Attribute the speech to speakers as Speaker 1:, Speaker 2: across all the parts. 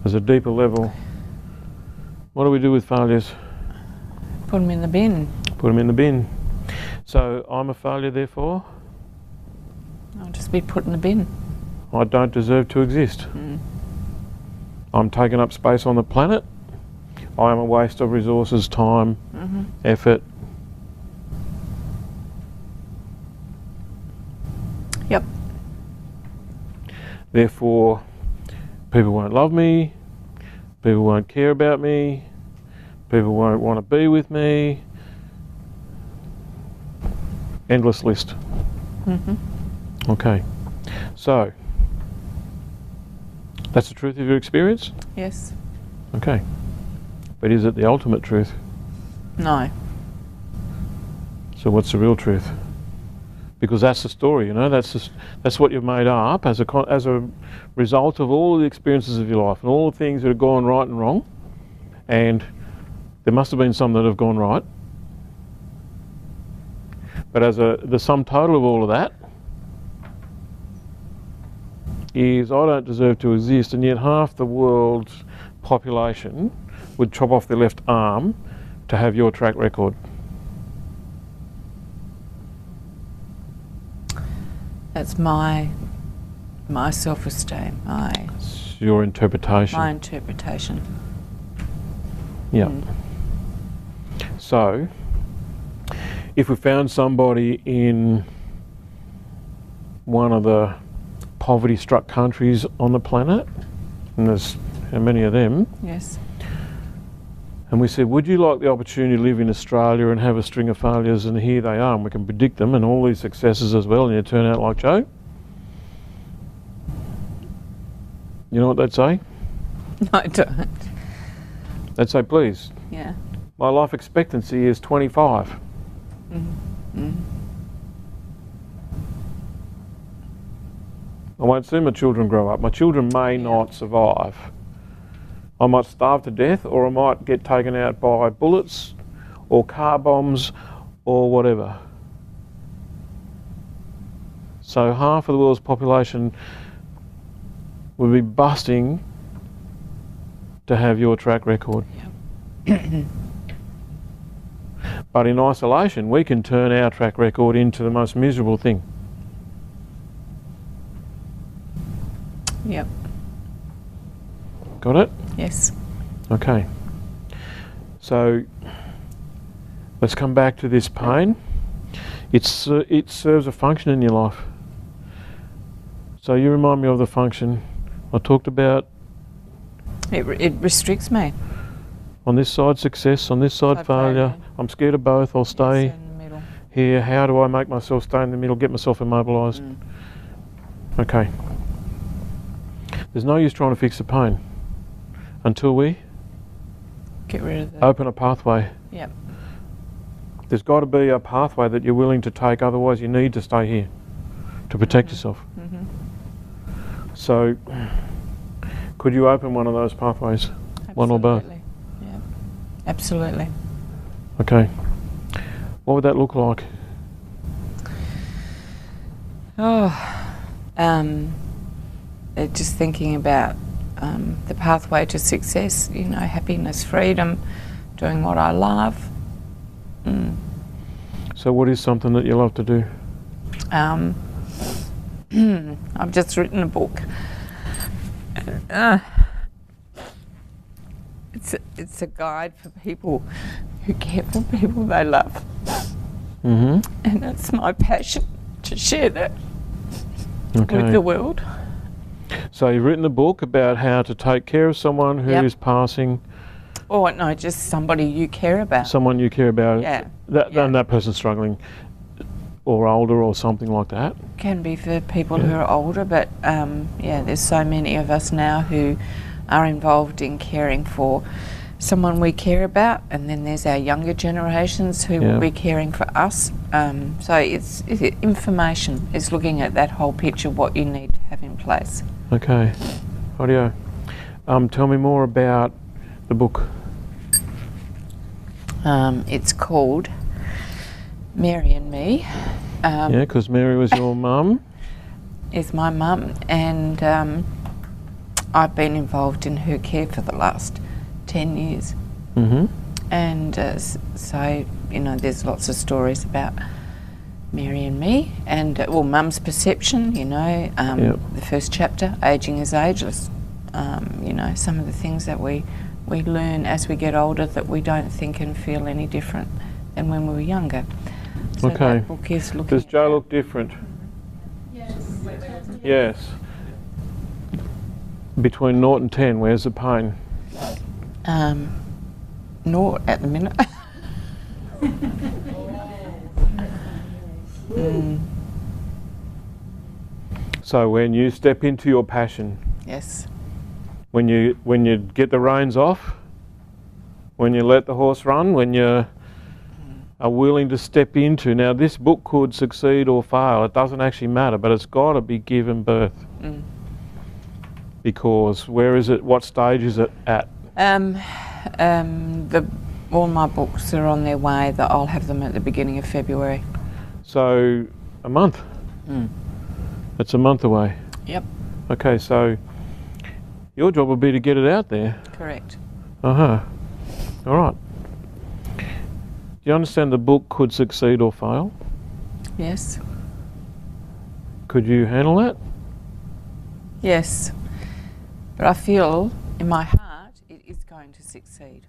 Speaker 1: There's a deeper level. What do we do with failures?
Speaker 2: Put them in the bin.
Speaker 1: Put them in the bin. So I'm a failure, therefore?
Speaker 2: I'll just be put in the bin.
Speaker 1: I don't deserve to exist. I'm taking up space on the planet. I am a waste of resources, time, effort.
Speaker 2: Yep.
Speaker 1: Therefore, people won't love me, people won't care about me, people won't want to be with me. Endless list. Okay. So, that's the truth of your experience?
Speaker 2: Yes.
Speaker 1: Okay. But is it the ultimate truth?
Speaker 2: No.
Speaker 1: So what's the real truth? Because that's the story, you know, that's what you've made up as a result of all the experiences of your life and all the things that have gone right and wrong. And there must have been some that have gone right. But as the sum total of all of that is I don't deserve to exist, and yet half the world's population would chop off their left arm to have your track record.
Speaker 2: That's my self-esteem,
Speaker 1: It's your interpretation.
Speaker 2: my interpretation.
Speaker 1: Yeah. So, if we found somebody in one of the poverty-struck countries on the planet, and there's how many of them,
Speaker 2: Yes.
Speaker 1: and we said, would you like the opportunity to live in Australia and have a string of failures, and here they are, and we can predict them, and all these successes as well, and you turn out like Joe? You know what they'd say?
Speaker 2: No, I don't.
Speaker 1: They'd say, please,
Speaker 2: Yeah.
Speaker 1: my life expectancy is 25. I won't see my children grow up. My children may not survive. I might starve to death, or I might get taken out by bullets or car bombs or whatever. So half of the world's population would be busting to have your track record. But in isolation, we can turn our track record into the most miserable thing.
Speaker 2: Yep.
Speaker 1: Got it?
Speaker 2: Yes.
Speaker 1: Okay. So let's come back to this pain. It serves a function in your life. So you remind me of the function I talked about.
Speaker 2: It restricts me.
Speaker 1: On this side success, on this side failure. I'm scared of both, I'll stay
Speaker 2: Yes, in the middle.
Speaker 1: here. How do I make myself stay in the middle, get myself immobilised? Okay. There's no use trying to fix the pain until we
Speaker 2: Get rid of that.
Speaker 1: open a pathway.
Speaker 2: Yep.
Speaker 1: There's got to be a pathway that you're willing to take, otherwise you need to stay here to protect yourself. So, could you open one of those pathways? One or both?
Speaker 2: Absolutely. Yep. Absolutely.
Speaker 1: Okay. What would that look like?
Speaker 2: Just thinking about the pathway to success, you know, happiness, freedom, doing what I love.
Speaker 1: So what is something that you love to do?
Speaker 2: I've just written a book. It's a guide for people who care for people they love. And it's my passion to share that with the world.
Speaker 1: So you've written a book about how to take care of someone who is passing.
Speaker 2: Or no, just somebody you care about.
Speaker 1: Someone you care about.
Speaker 2: Yeah.
Speaker 1: And that person's struggling or older or something like that.
Speaker 2: Can be for people who are older, but there's so many of us now who are involved in caring for someone we care about, and then there's our younger generations who will be caring for us. So it's information. It's looking at that whole picture, what you need to have in place.
Speaker 1: Okay. Audio. Tell me more about the book.
Speaker 2: It's called Mary and Me.
Speaker 1: Because Mary was your mum.
Speaker 2: Is my mum, and I've been involved in her care for the last 10 years.
Speaker 1: Mm-hmm.
Speaker 2: And so, you know, there's lots of stories about Mary and me, and well, Mum's perception, you know, the first chapter, Ageing is Ageless. You know, some of the things that we learn as we get older that we don't think and feel any different than when we were younger. So
Speaker 1: Okay.
Speaker 2: that book is looking.
Speaker 1: Does Joe look different? Yes. Between 0 and 10, where's the pain?
Speaker 2: Not at the minute.
Speaker 1: So when you step into your passion,
Speaker 2: Yes.
Speaker 1: when you get the reins off, when you let the horse run, when you are willing to step into, now this book could succeed or fail, it doesn't actually matter, but it's got to be given birth. Because where is it, what stage is it at?
Speaker 2: All my books are on their way. That I'll have them at the beginning of February.
Speaker 1: So a month. It's a month away.
Speaker 2: Yep.
Speaker 1: Okay, so your job will be to get it out there.
Speaker 2: Correct.
Speaker 1: All right. Do you understand the book could succeed or fail?
Speaker 2: Yes.
Speaker 1: Could you handle that?
Speaker 2: Yes. But I feel in my heart it is going to succeed.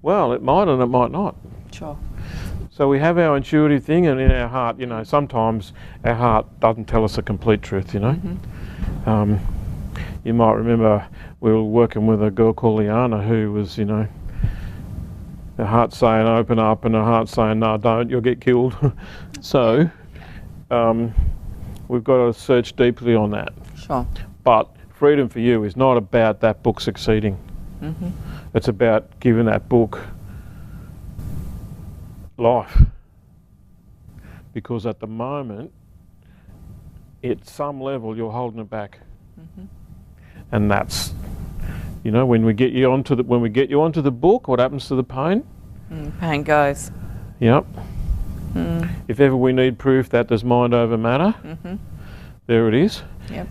Speaker 1: Well, it might and it might not.
Speaker 2: Sure.
Speaker 1: So we have our intuitive thing, and in our heart, you know, sometimes our heart doesn't tell us the complete truth, you know. You might remember we were working with a girl called Liana who was, you know, her heart saying open up and her heart saying no, don't, you'll get killed. So we've got to search deeply on that.
Speaker 2: Sure.
Speaker 1: But freedom for you is not about that book succeeding. It's about giving that book life. Because at the moment, at some level, you're holding it back. And that's, you know, when we get you onto the book, what happens to the pain?
Speaker 2: Pain goes.
Speaker 1: Yep. If ever we need proof that there's mind over matter, there it is.
Speaker 2: Yep.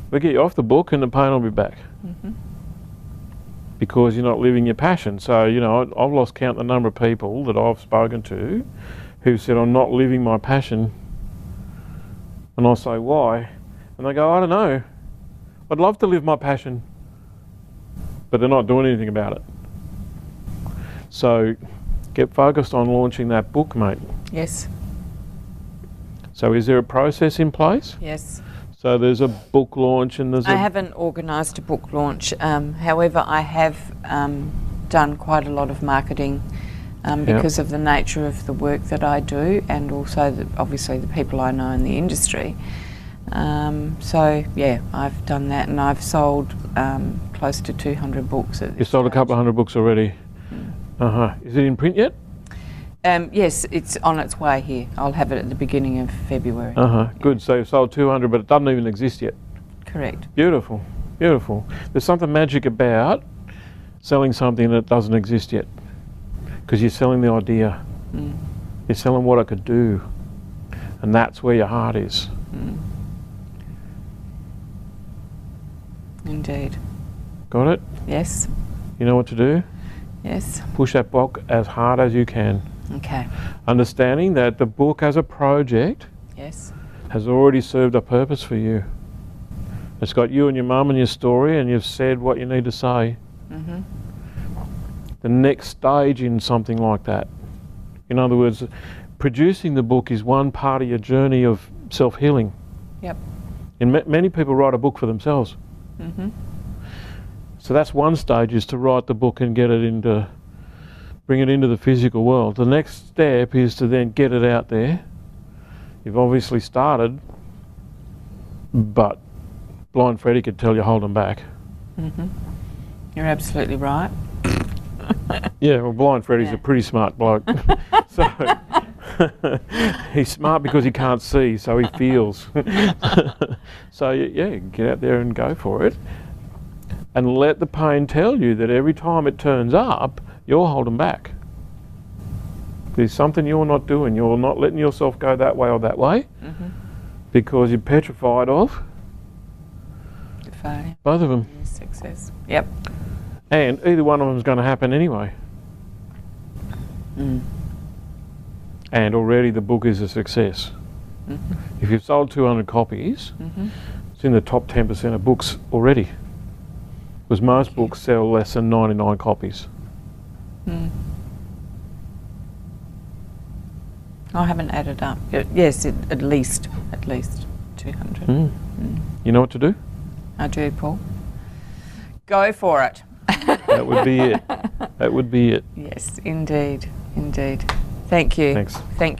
Speaker 1: We get you off the book and the pain will be back. Because you're not living your passion. So, you know, I've lost count the number of people that I've spoken to who said, I'm not living my passion. And I say, why? And they go, I don't know. I'd love to live my passion. But they're not doing anything about it. So get focused on launching that book, mate.
Speaker 2: Yes.
Speaker 1: So is there a process in place?
Speaker 2: Yes.
Speaker 1: So there's a book launch and there's
Speaker 2: I haven't organised a book launch. However, I have done quite a lot of marketing because of the nature of the work that I do, and also obviously the people I know in the industry. So yeah, I've done that, and I've sold close to 200 books at this
Speaker 1: You sold a couple of hundred books already. Is it in print yet?
Speaker 2: Yes, it's on its way here. I'll have it at the beginning of February.
Speaker 1: Good. So you've sold 200, but it doesn't even exist yet.
Speaker 2: Correct.
Speaker 1: Beautiful. Beautiful. There's something magic about selling something that doesn't exist yet. Because you're selling the idea. You're selling what it could do. And that's where your heart is.
Speaker 2: Indeed.
Speaker 1: Got it?
Speaker 2: Yes.
Speaker 1: You know what to do?
Speaker 2: Yes.
Speaker 1: Push that book as hard as you can.
Speaker 2: Okay.
Speaker 1: Understanding that the book as a project
Speaker 2: Yes.
Speaker 1: has already served a purpose for you. It's got you and your mum and your story, and you've said what you need to say. The next stage in something like that, in other words, producing the book is one part of your journey of self-healing.
Speaker 2: Yep.
Speaker 1: And many people write a book for themselves. So that's one stage, is to write the book and get it into, bring it into the physical world. The next step is to then get it out there. You've obviously started, but Blind Freddie could tell you hold them back.
Speaker 2: You're absolutely right.
Speaker 1: Yeah, well, Blind Freddie's a pretty smart bloke. So he's smart because he can't see, so he feels. So yeah, get out there and go for it. And let the pain tell you that every time it turns up, you're holding back. There's something you're not doing. You're not letting yourself go that way or that way because you're petrified of
Speaker 2: failure.
Speaker 1: Both of them.
Speaker 2: Is success. Yep.
Speaker 1: And either one of them is going to happen anyway.
Speaker 2: Mm.
Speaker 1: And already the book is a success.
Speaker 2: Mm-hmm.
Speaker 1: If you've sold 200 copies,
Speaker 2: Mm-hmm.
Speaker 1: it's in the top 10% of books already. Because most books sell less than 99 copies.
Speaker 2: Mm. I haven't added up. Yes, at least 200.
Speaker 1: Mm. You know what to do?
Speaker 2: I do, Paul. Go for it.
Speaker 1: That would be it. That would be it.
Speaker 2: Yes, indeed. Thank you.
Speaker 1: Thanks.
Speaker 2: Thank